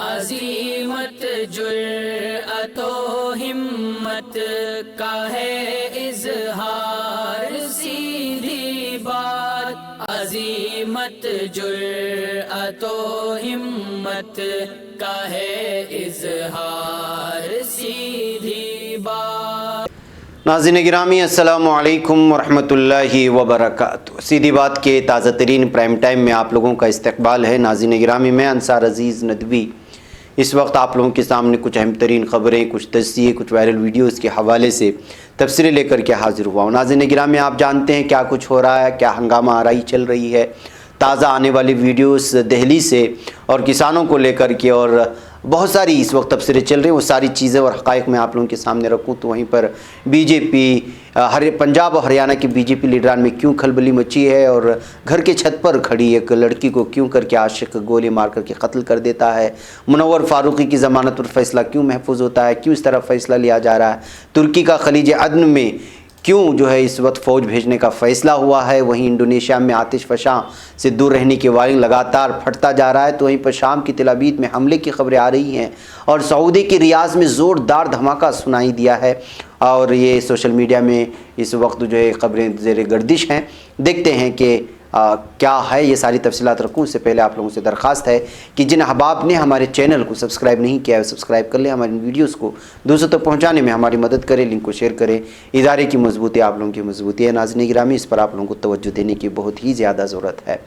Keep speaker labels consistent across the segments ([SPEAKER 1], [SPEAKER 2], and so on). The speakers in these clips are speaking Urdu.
[SPEAKER 1] عزیمت جرأت و ہمت کا ہے اظہار، سیدھی بات عزیمت جرأت و ہمت کا ہے اظہار، سیدھی بات۔
[SPEAKER 2] ناظرین گرامی السلام علیکم ورحمۃ اللہ وبرکاتہ۔ سیدھی بات کے تازہ ترین پرائم ٹائم میں آپ لوگوں کا استقبال ہے۔ ناظرین گرامی، میں انصار عزیز ندوی اس وقت آپ لوگوں کے سامنے کچھ اہم ترین خبریں، کچھ تجزیے، کچھ وائرل ویڈیوز کے حوالے سے تبصرے لے کر کے حاضر ہوا ہوں۔ ناظرین گرامی، آپ جانتے ہیں کیا کچھ ہو رہا ہے، کیا ہنگامہ آرائی چل رہی ہے۔ تازہ آنے والی ویڈیوز دہلی سے اور کسانوں کو لے کر کے اور بہت ساری اس وقت تبصرے چل رہے ہیں، وہ ساری چیزیں اور حقائق میں آپ لوگوں کے سامنے رکھوں تو وہیں پر بی جے پی پنجاب اور ہریانہ کے بی جے پی لیڈران میں کیوں کھلبلی مچی ہے، اور گھر کے چھت پر کھڑی ایک لڑکی کو کیوں کر کے عاشق گولی مار کر کے قتل کر دیتا ہے، منور فاروقی کی ضمانت پر فیصلہ کیوں محفوظ ہوتا ہے، کیوں اس طرح فیصلہ لیا جا رہا ہے، ترکی کا خلیج عدن میں کیوں اس وقت فوج بھیجنے کا فیصلہ ہوا ہے، وہیں انڈونیشیا میں آتش فشاں سے دور رہنے کی وارننگ لگاتار پھٹتا جا رہا ہے، تو وہیں پر شام کی تل ابیب میں حملے کی خبریں آ رہی ہیں، اور سعودی کی ریاض میں زوردار دھماکہ سنائی دیا ہے، اور یہ سوشل میڈیا میں اس وقت خبریں زیر گردش ہیں۔ دیکھتے ہیں کہ کیا ہے، یہ ساری تفصیلات رکھوں اس سے پہلے آپ لوگوں سے درخواست ہے کہ جن احباب نے ہمارے چینل کو سبسکرائب نہیں کیا ہے سبسکرائب کر لیں، ہماری ویڈیوز کو دوسروں تک پہنچانے میں ہماری مدد کریں، لنک کو شیئر کریں۔ ادارے کی مضبوطی آپ لوگوں کی مضبوطی ہے۔ ناظرین گرامی، اس پر آپ لوگوں کو توجہ دینے کی بہت ہی زیادہ ضرورت ہے۔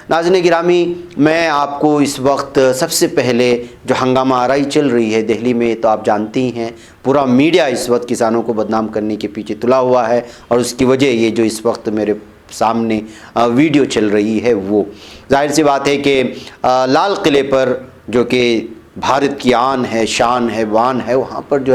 [SPEAKER 2] ناظرین گرامی، میں آپ کو اس وقت سب سے پہلے جو ہنگامہ آرائی چل رہی ہے دہلی میں، تو آپ جانتے ہی ہیں پورا میڈیا اس وقت کسانوں کو بدنام کرنے کے پیچھے تلا ہوا ہے، اور اس کی وجہ یہ جو اس وقت میرے سامنے ویڈیو چل رہی ہے، وہ ظاہر سی بات ہے کہ لال قلعے پر جو کہ بھارت کی آن ہے، شان ہے، وان ہے، وہاں پر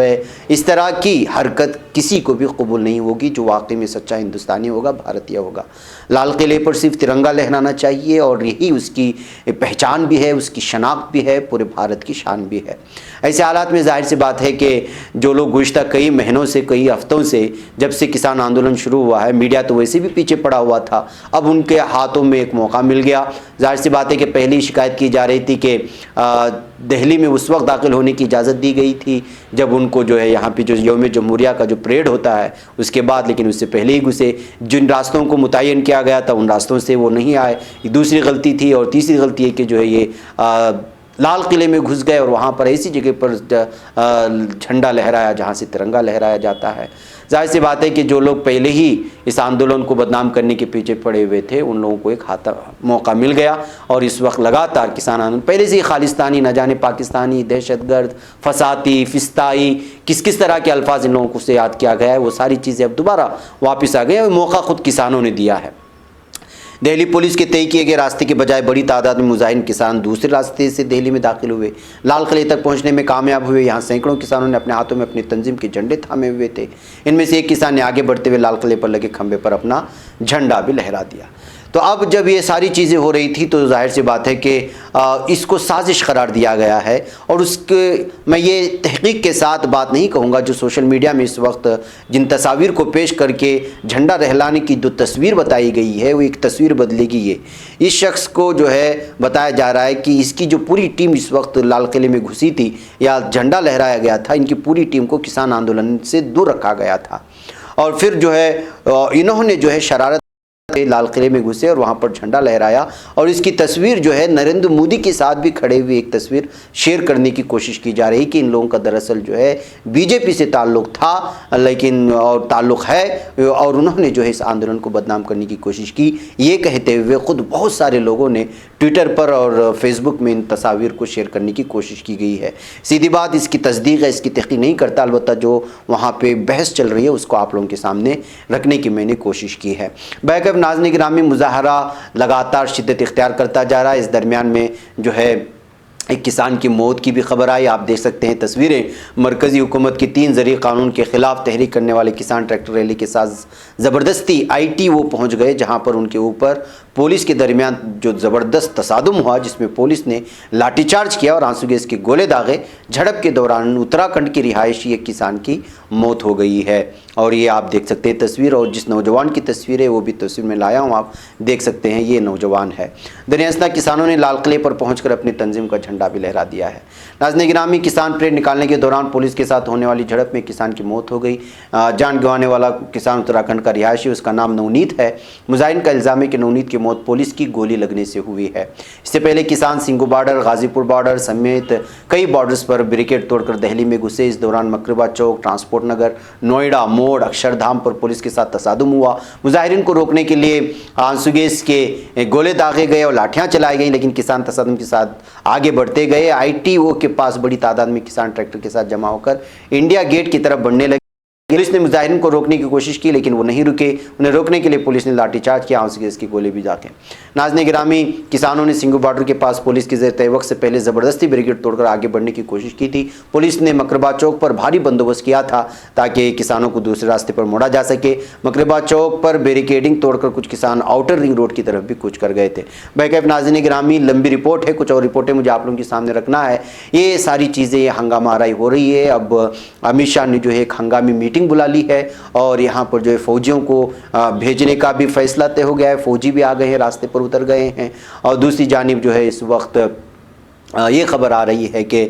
[SPEAKER 2] اس طرح کی حرکت کسی کو بھی قبول نہیں ہوگی جو واقعی میں سچا ہندوستانی ہوگا، بھارتیہ ہوگا۔ لال قلعے پر صرف ترنگا لہرانا چاہیے، اور یہی اس کی پہچان بھی ہے، اس کی شناخت بھی ہے، پورے بھارت کی شان بھی ہے۔ ایسے حالات میں ظاہر سی بات ہے کہ جو لوگ گزشتہ کئی مہینوں سے، کئی ہفتوں سے، جب سے کسان آندولن شروع ہوا ہے، میڈیا تو ویسے بھی پیچھے پڑا ہوا تھا، اب ان کے ہاتھوں میں ایک موقع مل گیا۔ ظاہر سی بات ہے کہ پہلی شکایت کی جا رہی تھی کہ دہلی میں اس وقت داخل ہونے کی اجازت دی گئی تھی جب ان کو یہاں پہ جو یوم جمہوریہ کا جو پریڈ ہوتا ہے اس کے بعد، لیکن اس سے پہلے ہی گھسے۔ جن راستوں کو متعین کیا گیا تھا ان راستوں سے وہ نہیں آئے، یہ دوسری غلطی تھی۔ اور تیسری غلطی ہے کہ یہ لال قلعے میں گھس گئے اور وہاں پر ایسی جگہ پر جھنڈا لہرایا جہاں سے ترنگا لہرایا جاتا ہے۔ ظاہر سی بات ہے کہ جو لوگ پہلے ہی اس آندولن کو بدنام کرنے کے پیچھے پڑے ہوئے تھے ان لوگوں کو ایک موقع مل گیا، اور اس وقت لگاتار کسان آندولن پہلے سے ہی خالصتانی، نہ جانے پاکستانی، دہشت گرد، فساتی، فسطائی، کس طرح کے الفاظ ان لوگوں کو سے یاد کیا گیا ہے، وہ ساری چیزیں اب دوبارہ واپس آ گئی ہیں۔ موقع خود کسانوں نے دیا ہے۔ دہلی پولیس کے طے کیے گئے راستے کے بجائے بڑی تعداد میں مظاہرین کسان دوسرے راستے سے دہلی میں داخل ہوئے، لال قلعے تک پہنچنے میں کامیاب ہوئے۔ یہاں سینکڑوں کسانوں نے اپنے ہاتھوں میں اپنی تنظیم کے جھنڈے تھامے ہوئے تھے۔ ان میں سے ایک کسان نے آگے بڑھتے ہوئے لال قلعے پر لگے کھمبے پر اپنا جھنڈا بھی لہرا دیا۔ تو اب جب یہ ساری چیزیں ہو رہی تھی تو ظاہر سی بات ہے کہ اس کو سازش قرار دیا گیا ہے، اور میں یہ تحقیق کے ساتھ بات نہیں کہوں گا۔ جو سوشل میڈیا میں اس وقت جن تصاویر کو پیش کر کے جھنڈا لہرانے کی جو تصویر بتائی گئی ہے وہ ایک تصویر بدلے گی۔ یہ اس شخص کو بتایا جا رہا ہے کہ اس کی جو پوری ٹیم اس وقت لال قلعے میں گھسی تھی یا جھنڈا لہرایا گیا تھا، ان کی پوری ٹیم کو کسان آندولن سے دور رکھا گیا تھا، اور پھر انہوں نے شرارت لال قلعے میں گھسے اور وہاں پر جھنڈا لہرایا، اور اس کی تصویر نریندر مودی کے ساتھ بھی کھڑے ہوئے ایک تصویر شیئر کرنے کی کوشش کی جا رہی کہ ان لوگوں کا دراصل بی جے پی سے تعلق تھا، لیکن اور تعلق ہے، اور انہوں نے اس آندولن کو بدنام کرنے کی کوشش کی، یہ کہتے ہوئے خود بہت سارے لوگوں نے ٹویٹر پر اور فیس بک میں ان تصاویر کو شیئر کرنے کی کوشش کی گئی ہے۔ سیدھی بات اس کی تصدیق ہے، اس کی تحقیق نہیں کرتا، البتہ جو وہاں پہ بحث چل رہی ہے اس کو آپ لوگوں کے سامنے رکھنے کی میں نے کوشش کی ہے۔ بیک ناظرین گرامی، مظاہرہ لگاتار شدت اختیار کرتا جا رہا ہے۔ اس درمیان میں ایک کسان کی موت کی بھی خبر آئی، آپ دیکھ سکتے ہیں تصویریں۔ مرکزی حکومت کی 3 زرعی قانون کے خلاف تحریک کرنے والے کسان ٹریکٹر ریلی کے ساتھ زبردستی ITO پہنچ گئے، جہاں پر ان کے اوپر پولیس کے درمیان جو زبردست تصادم ہوا، جس میں پولیس نے لاٹھی چارج کیا اور آنسو گیس کے گولے داغے۔ جھڑپ کے دوران اتراکھنڈ کی رہائشی ایک کسان کی موت ہو گئی ہے، اور یہ آپ دیکھ سکتے ہیں تصویر، اور جس نوجوان کی تصویر ہے وہ بھی تصویر میں لایا ہوں، آپ دیکھ سکتے ہیں یہ نوجوان ہے۔ دریں اثنا کسانوں نے لال قلعے پر پہنچ کر اپنی تنظیم کا جھنڈا جھنڈا بھی لہرا دیا ہے۔ ناظرین گرامی، کسان پریڈ نکالنے کے دوران پولیس کے ساتھ ہونے والی جھڑپ میں کسان کی موت ہو گئی۔ جان گنوانے والا کسان اتراکھنڈ کا رہائشی، اس کا نام نونیت ہے۔ مظاہرین کا الزام ہے کہ نونیت کی موت پولیس کی گولی لگنے سے ہوئی ہے۔ اس سے پہلے کسان سنگھو بارڈر، غازی پور بارڈر سمیت کئی بارڈرز پر بیریکیڈ توڑ کر دہلی میں گھسے۔ اس دوران مکربہ چوک، ٹرانسپورٹ نگر، نوئیڈا موڑ، اکشردھام پر پولیس کے ساتھ تصادم ہوا۔ مظاہرین کو روکنے کے لیے آنسو گیس کے گولے داغے گئے اور لاٹھیاں چلائی گئیں، لیکن کسان تصادم کے ساتھ آگے بڑھتے گئے۔ ITO کے پاس بڑی تعداد میں کسان ٹریکٹر کے ساتھ جمع ہو کر انڈیا گیٹ کی طرف بڑھنے لگے۔ پولیس نے مظاہرین کو روکنے کی کوشش کی لیکن وہ نہیں رکے۔ انہیں روکنے کے لیے پولیس نے لاٹھی چارج کیا، آنسو گیس کی گولے بھی داغے۔ ناظرین گرامی، کسانوں نے سنگھو بارڈر کے پاس پولیس کے زیر طے وقت سے پہلے زبردستی بیریکیڈ توڑ کر آگے بڑھنے کی کوشش کی تھی۔ پولیس نے مکربہ چوک پر بھاری بندوبست کیا تھا تاکہ کسانوں کو دوسرے راستے پر موڑا جا سکے۔ مکربہ چوک پر بیریکیڈنگ توڑ کر کچھ کسان آؤٹر رنگ روڈ کی طرف بھی کوچ کر گئے تھے۔ بہرکیف ناظرین گرامی، لمبی رپورٹ ہے، کچھ اور رپورٹیں مجھے آپ لوگوں کے سامنے رکھنا ہے۔ یہ ساری چیزیں، یہ ہنگامہ آرائی ہو رہی ہے۔ اب امت شاہ نے جو ہے ایک ہنگامی میٹنگ بلا لی ہے اور یہاں پر جو ہے فوجیوں کو بھیجنے کا بھی فیصلہ طے ہو گیا ہے۔ فوجی بھی آ گئے ہیں، راستے پر اتر گئے ہیں۔ اور دوسری جانب جو ہے اس وقت یہ خبر آ رہی ہے کہ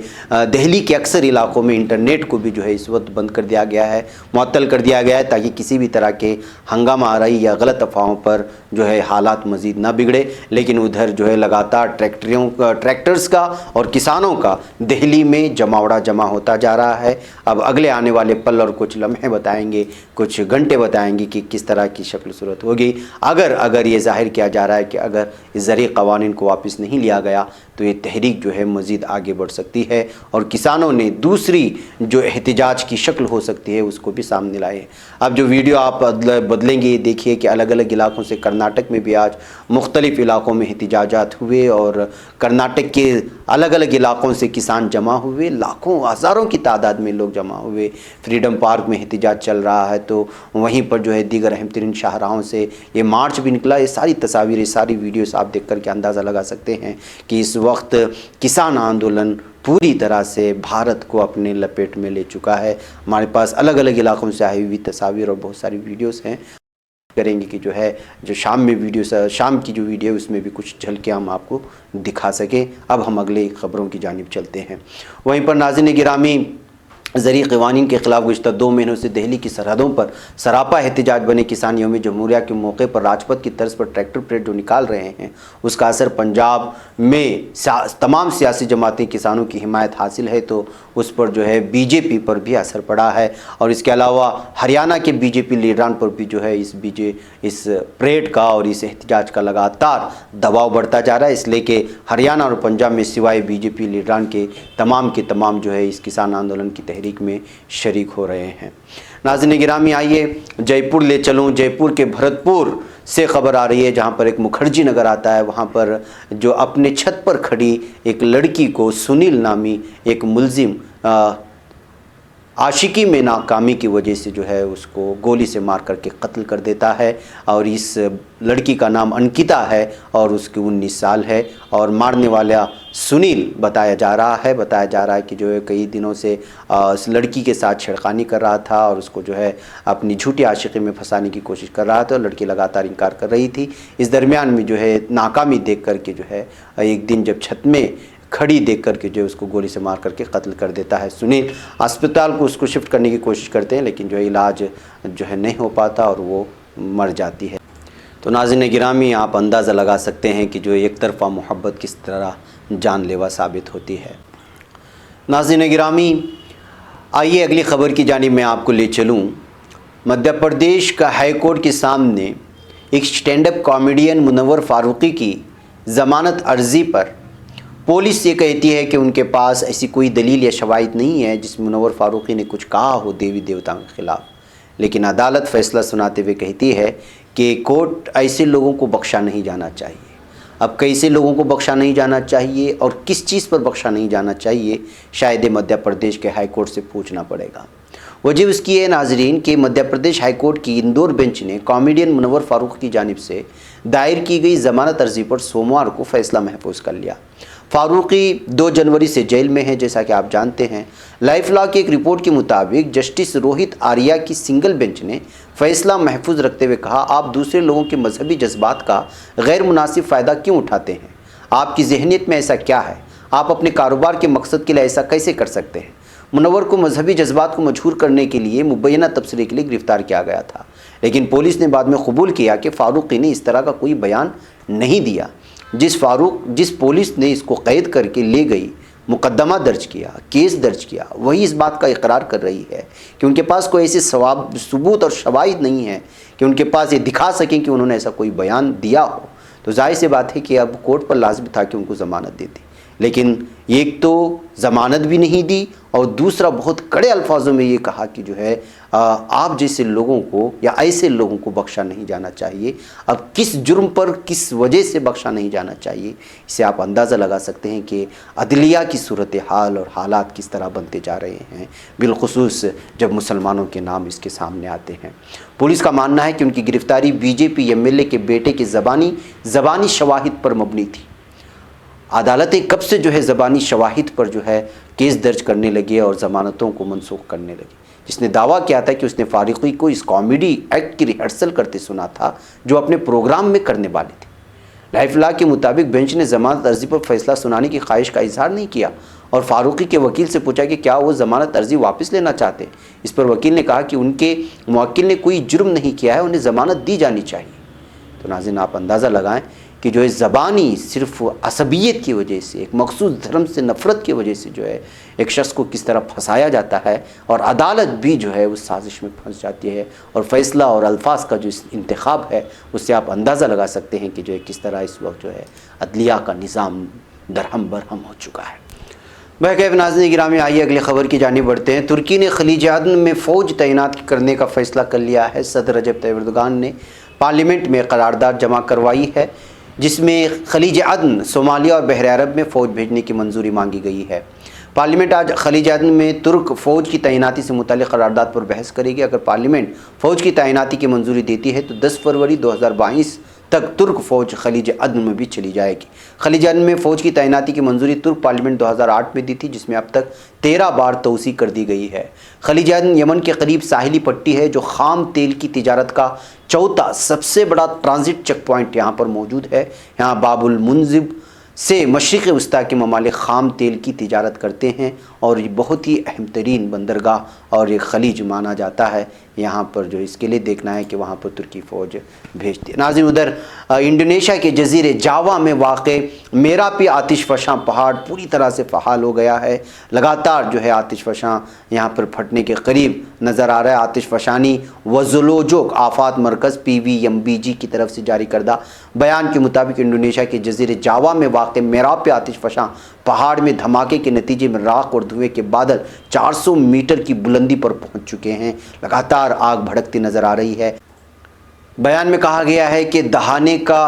[SPEAKER 2] دہلی کے اکثر علاقوں میں انٹرنیٹ کو بھی جو ہے اس وقت بند کر دیا گیا ہے، معطل کر دیا گیا ہے تاکہ کسی بھی طرح کے ہنگامہ آرائی یا غلط افواہوں پر جو ہے حالات مزید نہ بگڑے۔ لیکن ادھر جو ہے لگاتار ٹریکٹرز کا اور کسانوں کا دہلی میں جماوڑا جمع ہوتا جا رہا ہے۔ اب اگلے آنے والے پل اور کچھ لمحے بتائیں گے، کچھ گھنٹے بتائیں گے کہ کس طرح کی شکل صورت ہوگی۔ اگر یہ ظاہر کیا جا رہا ہے کہ اگر اس زرعی قوانین کو واپس نہیں لیا گیا تو یہ تحریک جو ہے مزید آگے بڑھ سکتی ہے اور کسانوں نے دوسری جو احتجاج کی شکل ہو سکتی ہے اس کو بھی سامنے لائے۔ اب جو ویڈیو آپ بدلیں گے، یہ دیکھیے کہ الگ الگ علاقوں سے کرناٹک میں بھی آج مختلف علاقوں میں احتجاجات ہوئے اور کرناٹک کے الگ الگ علاقوں سے کسان جمع ہوئے، لاکھوں ہزاروں کی تعداد میں لوگ جمع ہوئے۔ فریڈم پارک میں احتجاج چل رہا ہے تو وہیں پر جو ہے دیگر اہم ترین شاہراہوں سے یہ مارچ بھی نکلا۔ یہ ساری تصاویر، یہ ساری ویڈیوز آپ دیکھ کر کے اندازہ لگا سکتے ہیں کہ اس وقت کسان آندولن پوری طرح سے بھارت کو اپنے لپیٹ میں لے چکا ہے۔ ہمارے پاس الگ الگ علاقوں سے آئی ہوئی تصاویر اور بہت ساری ویڈیوز ہیں، کریں گے کہ جو شام کی جو ویڈیو ہے اس میں بھی کچھ جھلکیاں ہم آپ کو دکھا سکیں۔ اب ہم اگلے خبروں کی جانب چلتے ہیں۔ وہیں پر ناظرین گرامی، زرعی قوانین کے خلاف گزشتہ 2 مہینوں سے دہلی کی سرحدوں پر سراپا احتجاج بنے کسان یوم جمہوریہ کے موقع پر راج پتھ کی طرز پر ٹریکٹر پریڈ جو نکال رہے ہیں، اس کا اثر پنجاب میں تمام سیاسی جماعتیں کسانوں کی حمایت حاصل ہے تو اس پر جو ہے BJP پر بھی اثر پڑا ہے اور اس کے علاوہ ہریانہ کے BJP لیڈران پر بھی جو ہے اس پریڈ کا اور اس احتجاج کا لگاتار دباؤ بڑھتا جا رہا ہے، اس لیے کہ ہریانہ اور پنجاب میں سوائے BJP لیڈران کے تمام جو ہے اس کسان آندولن کی تحریک میں شریک ہو رہے ہیں۔ ناظرین گرامی، آئیے جے پور لے چلوں۔ جے پور کے بھرت پور سے خبر آ رہی ہے جہاں پر ایک مکھرجی نگر آتا ہے، وہاں پر جو اپنے چھت پر کھڑی ایک لڑکی کو سنیل نامی ایک ملزم عاشقی میں ناکامی کی وجہ سے جو ہے اس کو گولی سے مار کر کے قتل کر دیتا ہے اور اس لڑکی کا نام انکتا ہے اور اس کی 19 سال ہے اور مارنے والا سنیل بتایا جا رہا ہے کہ جو ہے کئی دنوں سے اس لڑکی کے ساتھ چھیڑخانی کر رہا تھا اور اس کو جو ہے اپنی جھوٹی عاشقی میں پھنسانے کی کوشش کر رہا تھا اور لڑکی لگاتار انکار کر رہی تھی۔ اس درمیان میں جو ہے ناکامی دیکھ کر کے جو ہے ایک دن جب چھت میں کھڑی دیکھ کر کے جو اس کو گولی سے مار کر کے قتل کر دیتا ہے سنیل۔ اسپتال کو اس کو شفٹ کرنے کی کوشش کرتے ہیں لیکن جو ہے علاج جو ہے نہیں ہو پاتا اور وہ مر جاتی ہے۔ تو ناظرین گرامی، آپ اندازہ لگا سکتے ہیں کہ جو ایک طرفہ محبت کس طرح جان لیوا ثابت ہوتی ہے۔ ناظرین گرامی، آئیے اگلی خبر کی جانب میں آپ کو لے چلوں۔ مدھیہ پردیش کا ہائی کورٹ کے سامنے ایک سٹینڈ اپ کامیڈین منور فاروقی کی ضمانت عرضی پر پولیس یہ کہتی ہے کہ ان کے پاس ایسی کوئی دلیل یا شواہد نہیں ہے جس میں منور فاروقی نے کچھ کہا ہو دیوی دیوتاؤں کے خلاف، لیکن عدالت فیصلہ سناتے ہوئے کہتی ہے کہ کورٹ ایسے لوگوں کو بخشا نہیں جانا چاہیے۔ اب کیسے لوگوں کو بخشا نہیں جانا چاہیے اور کس چیز پر بخشا نہیں جانا چاہیے، شاید مدھیہ پردیش کے ہائی کورٹ سے پوچھنا پڑے گا۔ وجہ اس کی ہے ناظرین کہ مدھیہ پردیش ہائی کورٹ کی اندور بینچ نے کامیڈین منور فاروق کی جانب سے دائر کی گئی ضمانت عرضی پر سوموار کو فیصلہ محفوظ کر لیا۔ فاروقی 2 جنوری سے جیل میں ہے، جیسا کہ آپ جانتے ہیں۔ لائف لا کی ایک رپورٹ کے مطابق جسٹس روہت آریہ کی سنگل بینچ نے فیصلہ محفوظ رکھتے ہوئے کہا، آپ دوسرے لوگوں کے مذہبی جذبات کا غیر مناسب فائدہ کیوں اٹھاتے ہیں؟ آپ کی ذہنیت میں ایسا کیا ہے؟ آپ اپنے کاروبار کے مقصد کے لیے ایسا کیسے کر سکتے ہیں؟ منور کو مذہبی جذبات کو مجہور کرنے کے لیے مبینہ تبصرے کے لیے گرفتار کیا گیا تھا، لیکن پولیس نے بعد میں قبول کیا کہ فاروقی نے اس طرح کا کوئی بیان نہیں دیا۔ جس پولیس نے اس کو قید کر کے لے گئی، مقدمہ درج کیا، کیس درج کیا، وہی اس بات کا اقرار کر رہی ہے کہ ان کے پاس کوئی ایسے ثبوت اور شواہد نہیں ہے کہ ان کے پاس یہ دکھا سکیں کہ انہوں نے ایسا کوئی بیان دیا ہو، تو ظاہر سی بات ہے کہ اب کورٹ پر لازم تھا کہ ان کو ضمانت دیتی، لیکن ایک تو ضمانت بھی نہیں دی اور دوسرا بہت کڑے الفاظوں میں یہ کہا کہ جو ہے آپ جیسے لوگوں کو یا ایسے لوگوں کو بخشا نہیں جانا چاہیے۔ اب کس جرم پر کس وجہ سے بخشا نہیں جانا چاہیے، اسے آپ اندازہ لگا سکتے ہیں کہ عدلیہ کی صورتحال اور حالات کس طرح بنتے جا رہے ہیں، بالخصوص جب مسلمانوں کے نام اس کے سامنے آتے ہیں۔ پولیس کا ماننا ہے کہ ان کی گرفتاری B J P M L A کے بیٹے کے زبانی شواہد پر مبنی تھی۔ عدالتیں کب سے جو ہے زبانی شواہد پر جو ہے کیس درج کرنے لگے اور ضمانتوں کو منسوخ کرنے لگے۔ جس نے دعویٰ کیا تھا کہ اس نے فاروقی کو اس کامیڈی ایکٹ کی ریہرسل کرتے سنا تھا جو اپنے پروگرام میں کرنے والے تھے۔ لائف لا کے مطابق بینچ نے ضمانت عرضی پر فیصلہ سنانے کی خواہش کا اظہار نہیں کیا اور فاروقی کے وکیل سے پوچھا کہ کیا وہ ضمانت عرضی واپس لینا چاہتے۔ اس پر وکیل نے کہا کہ ان کے موکل نے کوئی جرم نہیں کیا ہے، انہیں ضمانت دی جانی چاہیے۔ تو ناظرین آپ اندازہ لگائیں کہ جو ہے زبانی صرف عصبیت کی وجہ سے، ایک مخصوص دھرم سے نفرت کی وجہ سے جو ہے ایک شخص کو کس طرح پھنسایا جاتا ہے، اور عدالت بھی جو ہے اس سازش میں پھنس جاتی ہے، اور فیصلہ اور الفاظ کا جو انتخاب ہے اس سے آپ اندازہ لگا سکتے ہیں کہ جو ہے کس طرح اس وقت جو ہے عدلیہ کا نظام درہم برہم ہو چکا ہے۔ بہرکیف ناظرین گرامی، آئیے اگلی خبر کی جانب بڑھتے ہیں۔ ترکی نے خلیج عدن میں فوج تعینات کرنے کا فیصلہ کر لیا ہے۔ صدر رجب طیب ایردوان نے پارلیمنٹ میں قرارداد جمع کروائی ہے جس میں خلیج عدن، صومالیہ اور بحر عرب میں فوج بھیجنے کی منظوری مانگی گئی ہے۔ پارلیمنٹ آج خلیج عدن میں ترک فوج کی تعیناتی سے متعلق قرارداد پر بحث کرے گی۔ اگر پارلیمنٹ فوج کی تعیناتی کی منظوری دیتی ہے تو 10 فروری 2022 تک ترک فوج خلیج عدن میں بھی چلی جائے گی۔ خلیج عدن میں فوج کی تعیناتی کی منظوری ترک پارلیمنٹ 2008 میں دی تھی، جس میں اب تک 13 بار توسیع کر دی گئی ہے۔ خلیج عدن یمن کے قریب ساحلی پٹی ہے جو خام تیل کی تجارت کا چوتھا سب سے بڑا ٹرانزٹ چیک پوائنٹ یہاں پر موجود ہے۔ یہاں باب المنذب سے مشرق وسطیٰ کے ممالک خام تیل کی تجارت کرتے ہیں اور یہ بہت ہی اہم ترین بندرگاہ اور ایک خلیج مانا جاتا ہے۔ یہاں پر جو اس کے لیے دیکھنا ہے کہ وہاں پر ترکی فوج بھیجتی ہے۔ ناظرین ادھر انڈونیشیا کے جزیرے جاوا میں واقع میراپی آتش فشاں پہاڑ پوری طرح سے فعال ہو گیا ہے۔ لگاتار جو ہے آتش فشاں یہاں پر پھٹنے کے قریب نظر آ رہا ہے۔ آتش فشانی وزلوجوک آفات مرکز PVMBG کی طرف سے جاری کردہ بیان کے مطابق انڈونیشیا کے جزیرے جاوا میں واقع میراپی آتش فشاں پہاڑ میں دھماکے کے نتیجے میں راکھ اور دھوئیں کے بادل 400 میٹر کی بلندی پر پہنچ چکے ہیں۔ لگاتار آگ بھڑکتی نظر آ رہی ہے۔ بیان میں کہا گیا ہے کہ دہانے کا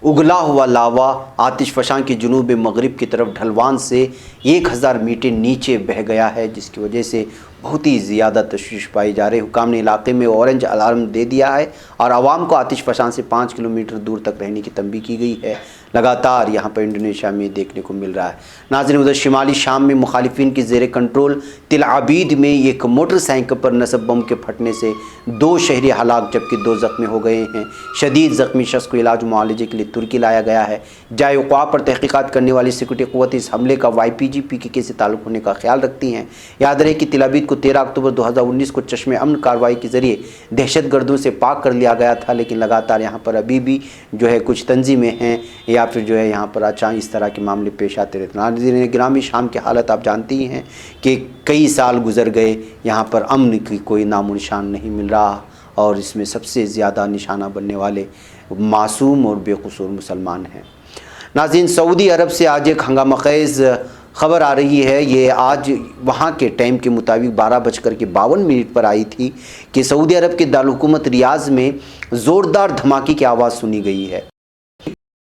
[SPEAKER 2] اگلا ہوا لاوا آتش فشاں کے جنوب مغرب کی طرف ڈھلوان سے 1000 میٹر نیچے بہہ گیا ہے، جس کی وجہ سے بہت ہی زیادہ تشویش پائی جا رہی ہے۔ حکام نے علاقے میں اورنج الارم دے دیا ہے اور عوام کو آتش فشاں سے 5 کلومیٹر دور تک رہنے کی تنبیہ کی گئی ہے۔ لگاتار یہاں پر انڈونیشیا میں دیکھنے کو مل رہا ہے۔ ناظرین ادھر شمالی شام میں مخالفین کی زیر کنٹرول تل عبید میں ایک موٹر سائیکل پر نصب بم کے پھٹنے سے 2 شہری ہلاک جبکہ 2 زخمی ہو گئے ہیں۔ شدید زخمی شخص کو علاج و معالجے کے لیے ترکی لایا گیا ہے۔ جائے وقوع پر تحقیقات کرنے والی سیکورٹی قوت اس حملے کا YPG PKK سے تعلق ہونے کا خیال رکھتی ہیں۔ یاد رہے کہ تل عبید کو 13 اکتوبر 2019 کو چشم امن کارروائی کے ذریعے دہشت گردوں سے پاک کر لیا گیا تھا، لیکن لگاتار یہاں پر ابھی بھی جو ہے کچھ تنظیمیں ہیں یا پھر جو ہے یہاں پر اچانک اس طرح کے معاملے پیش آتے رہتے ہیں۔ ناظرین گرامی، شام کی حالت آپ جانتی ہی ہیں کہ کئی سال گزر گئے، یہاں پر امن کی کوئی نام و نشان نہیں مل رہا، اور اس میں سب سے زیادہ نشانہ بننے والے معصوم اور بے قصور مسلمان ہیں۔ ناظرین سعودی عرب سے آج ایک ہنگامہ خیز خبر آ رہی ہے۔ یہ آج وہاں کے ٹائم کے مطابق 12:52 پر آئی تھی کہ سعودی عرب کے دارالحکومت ریاض میں زوردار دھماکے کی آواز سنی گئی ہے۔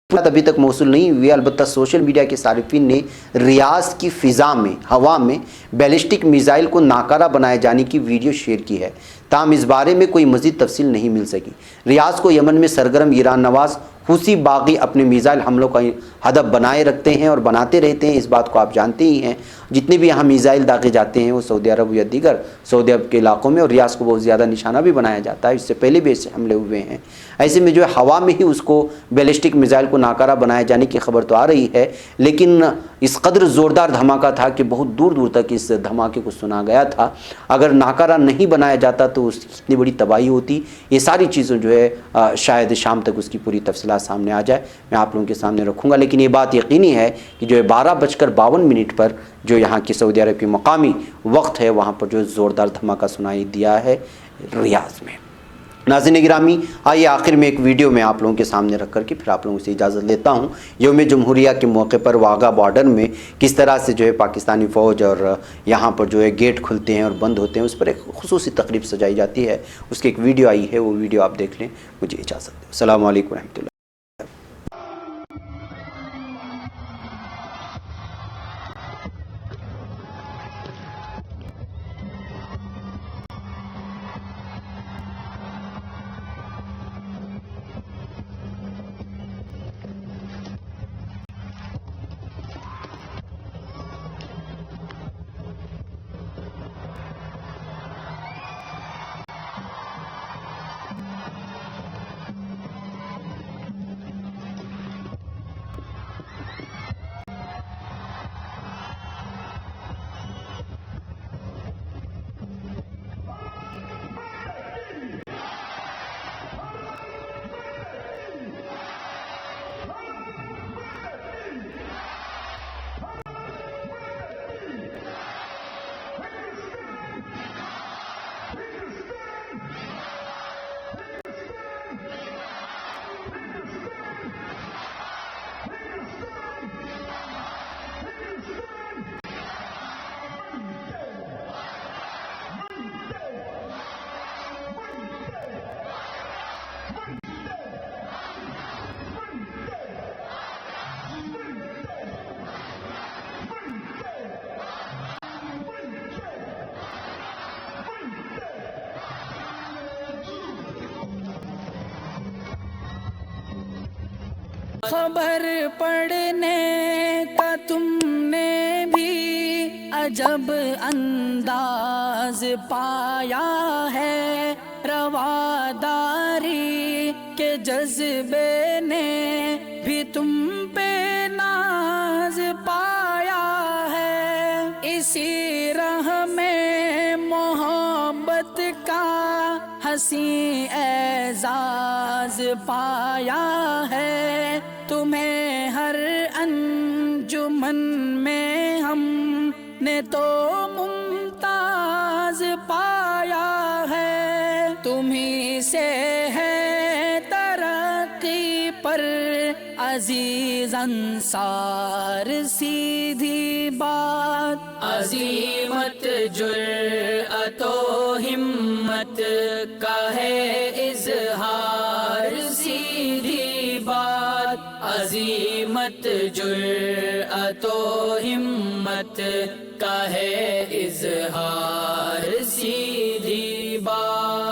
[SPEAKER 2] ابھی تک موصول نہیں ہوئی، البتہ سوشل میڈیا کے صارفین نے ریاض کی فضا میں، ہوا میں بیلسٹک میزائل کو ناکارہ بنائے جانے کی ویڈیو شیئر کی ہے، تاہم اس بارے میں کوئی مزید تفصیل نہیں مل سکی۔ ریاض کو یمن میں سرگرم ایران نواز حوثی باغی اپنے میزائل حملوں کا ہدف بنائے رکھتے ہیں اور بناتے رہتے ہیں، اس بات کو آپ جانتے ہی ہیں۔ جتنے بھی یہاں میزائل داغے جاتے ہیں وہ سعودی عرب یا دیگر سعودی عرب کے علاقوں میں، اور ریاض کو بہت زیادہ نشانہ بھی بنایا جاتا ہے، اس سے پہلے بھی ایسے حملے ہوئے ہیں۔ ایسے میں جو ہے ہوا میں ہی اس کو بیلسٹک میزائل کو ناکارہ بنائے جانے کی خبر تو آ رہی ہے، لیکن اس قدر زوردار دھماکہ تھا کہ بہت دور دور تک اس دھماکے کو سنا گیا تھا۔ اگر ناکارہ نہیں بنایا جاتا تو اس کی اتنی بڑی تباہی ہوتی۔ یہ ساری چیزیں جو ہے شاید شام تک اس کی پوری تفصیلات سامنے آ جائے، میں آپ لوگوں کے سامنے رکھوں گا، لیکن یہ بات یقینی ہے کہ جو ہے 12:52 پر جو یہاں کی سعودی عرب کی مقامی وقت ہے وہاں پر جو زوردار دھماکہ سنائی دیا ہے ریاض میں۔ ناظرین گرامی، آئیے آخر میں ایک ویڈیو میں آپ لوگوں کے سامنے رکھ کر کے پھر آپ لوگوں سے اجازت لیتا ہوں۔ یوم جمہوریہ کے موقع پر واغہ بارڈر میں کس طرح سے جو ہے پاکستانی فوج اور یہاں پر جو ہے گیٹ کھلتے ہیں اور بند ہوتے ہیں، اس پر ایک خصوصی تقریب سجائی جاتی ہے، اس کی ایک ویڈیو آئی ہے، وہ ویڈیو آپ دیکھ لیں، مجھے اجازت دیں۔ السلام علیکم ورحمۃ اللہ۔
[SPEAKER 1] خبر پڑھنے کا تم نے بھی عجب انداز پایا ہے، رواداری کے جذبے نے بھی تم پہ ناز پایا ہے، اسی راہ میں محبت کا حسین اعزاز پایا ہے، تمہیں ہر انجمن میں ہم نے تو ممتاز پایا ہے، تمہیں سے ہے ترقی پر عزیز انصار، سیدھی بات عظیمت جرأت و ہمت کا ہے اظہار، سیدھی بات عظیمت جرأت و ہمت کا ہے اظہار، سیدھی بات۔